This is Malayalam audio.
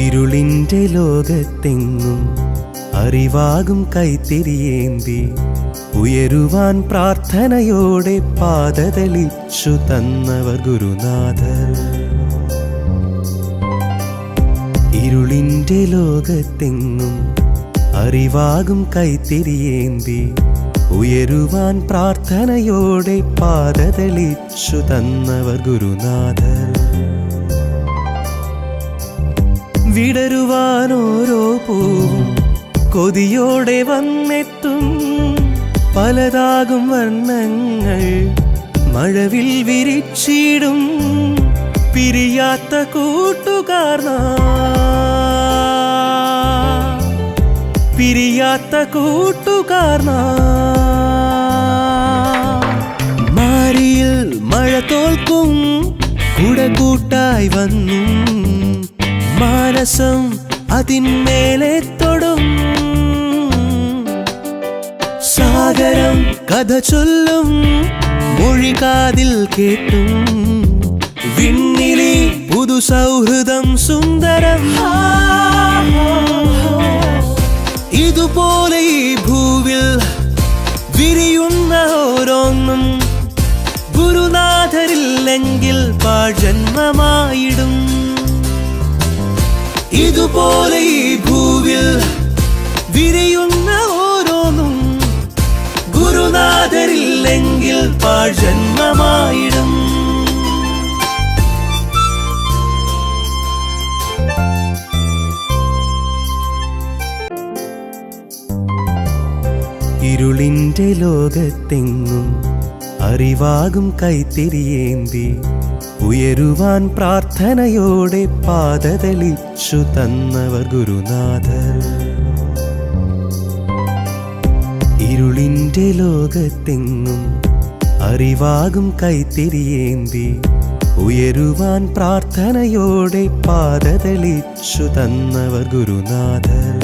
ഇരുളിൻ്റെ ലോകത്തെങ്ങും അറിവാകും കൈത്തിരിയേന്തി ഉയരുവാൻ പ്രാർത്ഥനയോടെ പാദതളിച്ചു തന്നവർ ഗുരുനാഥർ. ഇരുളിൻ്റെ ലോകത്തെങ്ങും അറിവാകും കൈത്തിരിയേന്തി ഉയരുവാൻ പ്രാർത്ഥനയോടെ പാദതളിച്ചു തന്നവർ ഗുരുനാഥർ. വിടരുവാൻ ഓരോ പൂവും കൊതിയോടെ വന്നെത്തും, പലതാകും വർണ്ണങ്ങൾ മഴവിൽ വിരിച്ചിടും. പിരിയാത്ത കൂട്ടുകാർ പിരിയാത്ത കൂട്ടുകാർ മാരിയിൽ മഴ തോൽക്കും കുടകൂട്ടായി വന്നു, മാനസം അതിന്മേലെ തൊടും. സാഗരം കഥ ചൊല്ലും മൊഴി കാതിൽ കേട്ടും, വിണ്ണിലെ പുതു സൗഹൃദം സുന്ദരം. ഇതുപോലെ ഈ ഭൂവിൽ വിരിയുന്ന ഓരോന്നും ഗുരുനാഥരില്ലെങ്കിൽ പാഴ്ജന്മമായിടും. ഇതുപോലെ ഈ ഭൂവിൽ വിരിയുന്ന ഓരോന്നും ഗുരുനാഥരില്ലെങ്കിൽ പാഴ്ജന്മമായിടും. ഇരുളിൻ്റെ ലോകത്തെങ്ങും അറിവാകും കൈത്തിരിയേന്തി ഉയരുവാൻ പ്രാർത്ഥനയോടെ പാദതളിച്ചു തന്നവർ ഗുരുനാഥർ. ഇരുളിൻ്റെ ലോകത്തെങ്ങും അറിവാകും കൈത്തിരിയേന്തി ഉയരുവാൻ പ്രാർത്ഥനയോടെ പാദതളിച്ചു തന്നവർ ഗുരുനാഥർ.